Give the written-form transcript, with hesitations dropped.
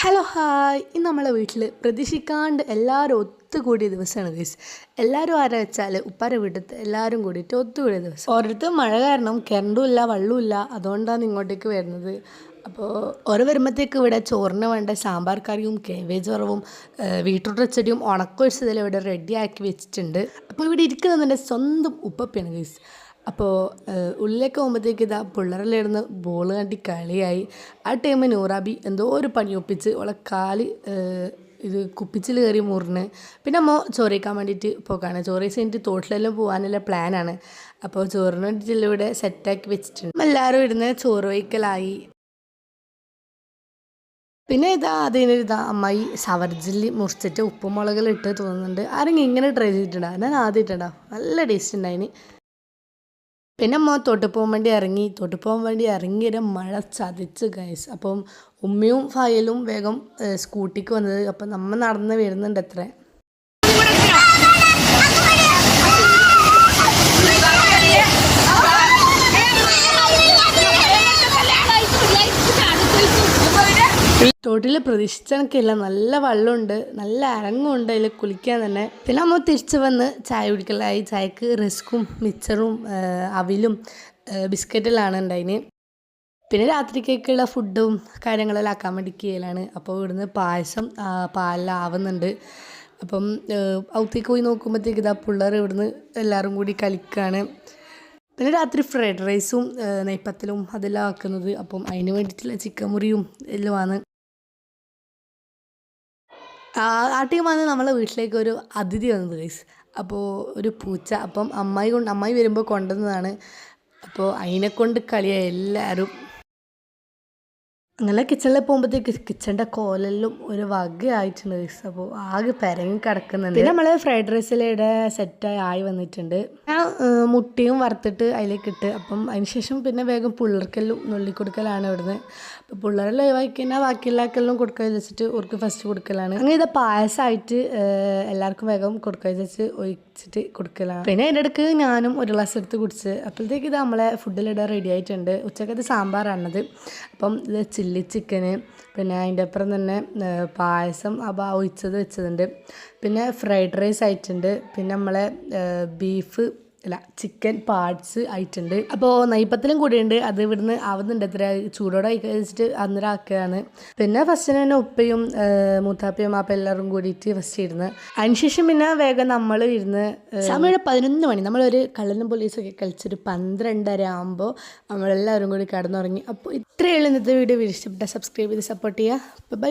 Hello hi ഇന്ന് നമ്മളെ വീട്ടിൽ പ്രതീക്ഷിക്കാണ്ട് എല്ലാവരും ഒത്തുകൂടിയ ദിവസമാണ് ഗൈസ്. എല്ലാവരും ആരാ വെച്ചാൽ ഉപ്പാരെ വീട്ടിൽ എല്ലാവരും കൂടിയിട്ട് ഒത്തുകൂടിയ ദിവസം. ഓരോരുത്തർ മഴ കാരണം കറണ്ടും ഇല്ല വെള്ളവും ഇല്ല, അതുകൊണ്ടാണ് ഇങ്ങോട്ടേക്ക് വരുന്നത്. അപ്പോൾ ഓരോ വരുമ്പോഴത്തേക്ക് ഇവിടെ ചോറിന് വേണ്ട സാമ്പാർ കറിയും കേബേജ് വറവും ബീട്രൂട്ട് പച്ചടിയും ഉണക്കൊഴിച്ചതെല്ലാം ഇവിടെ റെഡിയാക്കി വെച്ചിട്ടുണ്ട്. അപ്പോൾ ഇവിടെ ഇരിക്കുന്നത് എൻ്റെ സ്വന്തം ഉപ്പപ്പയാണ് ഗൈസ്. അപ്പോൾ ഉള്ളിലേക്ക് പോകുമ്പോഴത്തേക്ക് ഇതാ പിള്ളേരെല്ലാം ഇരുന്ന് ബോൾ കണ്ടി കളിയായി. ആ ടൈം നൂറാബി എന്തോ ഒരു പണി ഒപ്പിച്ച് അവളെ കാല് ഇത് കുപ്പിച്ചിൽ കയറി മുറിന്. പിന്നെ അമ്മ ചോറ് കഴിക്കാൻ വേണ്ടിയിട്ട് പോക്കാണ്. ചോറ് കഴിച്ച് കഴിഞ്ഞിട്ട് തോട്ടിലെല്ലാം പോകാനുള്ള പ്ലാനാണ്. അപ്പോൾ ചോറിന് വേണ്ടിയിട്ട് ഇവിടെ സെറ്റാക്കി വെച്ചിട്ടുണ്ട്. എല്ലാവരും ഇരുന്ന് ചോറ് വയ്ക്കലായി. പിന്നെ അതിനൊരിതാ അമ്മായി സവർജില്ലി മുറിച്ചിട്ട് ഉപ്പും മുളകെല്ലാം ഇട്ട് തോന്നുന്നുണ്ട്. ആരെങ്കിലും ഇങ്ങനെ ട്രൈ ചെയ്തിട്ടുണ്ടോ? ഞാൻ ആദ്യമായിട്ടുണ്ടോ, നല്ല ടേസ്റ്റ് ഉണ്ടായിന്. പിന്നെ അമ്മ തോട്ട് പോകാൻ വേണ്ടി ഇറങ്ങിയ മഴ ചതിച്ച് ഗൈസ്. അപ്പം ഉമ്മയും ഫയലും വേഗം സ്കൂട്ടിക്ക് വന്നത്. അപ്പം നമ്മ നടന്ന് വരുന്നുണ്ട് അത്ര. തോട്ടിൽ പ്രതീക്ഷിച്ച കണക്കില്ല, നല്ല വെള്ളമുണ്ട്, നല്ല അരങ്ങുണ്ട് അതിൽ കുളിക്കാൻ തന്നെ. പിന്നെ നമ്മൾ തിരിച്ച് വന്ന് ചായ കുടിക്കലായി. ചായക്ക് റസ്ക്കും മിച്ചറും അവിലും ബിസ്ക്കറ്റെല്ലാം ഉണ്ടായിന്. പിന്നെ രാത്രിക്കേക്കുള്ള ഫുഡും കാര്യങ്ങളെല്ലാം ആക്കാൻ വേണ്ടി കീഴിലാണ്. അപ്പോൾ ഇവിടുന്ന് പായസം പാലെല്ലാം ആവുന്നുണ്ട്. അപ്പം ഔത്തേക്ക് പോയി നോക്കുമ്പോഴത്തേക്ക് പിള്ളേർ ഇവിടുന്ന് എല്ലാവരും കൂടി കളിക്കുകയാണ്. പിന്നെ രാത്രി ഫ്രൈഡ് റൈസും നെയ്പ്പത്തലും അതെല്ലാം ആക്കുന്നത്. അപ്പം അതിന് വേണ്ടിയിട്ടുള്ള ചിക്കൻ മുറിയും എല്ലാമാണ്. ആ ടൈം വന്ന് നമ്മളെ വീട്ടിലേക്ക് ഒരു അതിഥി വന്നത് ഗൈസ്. അപ്പോൾ ഒരു പൂച്ച. അപ്പം അമ്മായി വരുമ്പോൾ കൊണ്ടുവന്നതാണ്. അപ്പോൾ അതിനെക്കൊണ്ട് കളിയായി എല്ലാവരും. അങ്ങനെ കിച്ചണിൽ പോകുമ്പോഴത്തേക്ക് കിച്ചണിൻ്റെ കോലെല്ലാം ഒരു വകയായിട്ടുണ്ട് ഗൈസ്. അപ്പോൾ ആകെ പെരങ്ങി കിടക്കുന്നുണ്ട്. പിന്നെ നമ്മൾ ഫ്രൈഡ് റൈസിലിടെ സെറ്റായി വന്നിട്ടുണ്ട്. ഞാൻ മുട്ടയും വറുത്തിട്ട് അതിലേക്ക് ഇട്ട്. അപ്പം അതിന് ശേഷം പിന്നെ വേഗം പിള്ളേർക്കെല്ലാം നുള്ളിക്കൊടുക്കലാണ് ഇവിടുന്ന്. അപ്പോൾ പിള്ളേരെല്ലാം ഒഴിവാക്കി കഴിഞ്ഞാൽ ബാക്കിയുള്ളവർക്കെല്ലാം കൊടുക്കുക വെച്ചിട്ട് അവർക്ക് ഫസ്റ്റ് കൊടുക്കലാണ്. അങ്ങനെ ഇത് പായസമായിട്ട് എല്ലാവർക്കും വേഗം കൊടുക്കുക വെച്ച് ഒഴിച്ചിട്ട് കൊടുക്കലാണ്. പിന്നെ അതിൻ്റെ ഇടയ്ക്ക് ഞാനും ഒരു ഗ്ലാസ് എടുത്ത് കുടിച്ച്. അപ്പോഴത്തേക്ക് ഇത് നമ്മളെ ഫുഡിലിടാൻ റെഡി ആയിട്ടുണ്ട്. ഉച്ചക്കത്തെ സാമ്പാറാണത്. അപ്പം ഇത് ചില്ലി ചിക്കന്, പിന്നെ അതിൻ്റെ അപ്പുറം തന്നെ പായസം ഒഴിച്ചത് വെച്ചതുണ്ട്. പിന്നെ ഫ്രൈഡ് റൈസ് ആയിട്ടുണ്ട്. പിന്നെ നമ്മളെ ചിക്കൻ പാർട്സ് ആയിട്ടുണ്ട്. അപ്പോൾ നെയ്പ്പത്തിലും കൂടിയുണ്ട്. അത് ഇവിടുന്ന് ആവുന്നുണ്ട്. എത്ര ചൂടോടെ കഴിച്ചിട്ട് അന്നേരം ആക്കുകയാണ്. പിന്നെ ഫസ്റ്റിന് തന്നെ ഉപ്പയും മൂത്താപ്പയും അപ്പം എല്ലാവരും കൂടിയിട്ട് ഫസ്റ്റ് ഇരുന്ന്. അതിനുശേഷം പിന്നെ വേഗം നമ്മൾ ഇരുന്ന് സമയം 11 മണി. നമ്മളൊരു കള്ളനും പോലീസൊക്കെ കളിച്ചൊരു 12:30 ആകുമ്പോൾ നമ്മളെല്ലാവരും കൂടി കിടന്നുറങ്ങി. അപ്പോൾ ഇത്രയുള്ള ഇന്നത്തെ വീഡിയോ ഇഷ്ടപ്പെട്ട സബ്സ്ക്രൈബ് ചെയ്ത് സപ്പോർട്ട് ചെയ്യുക. ബൈ.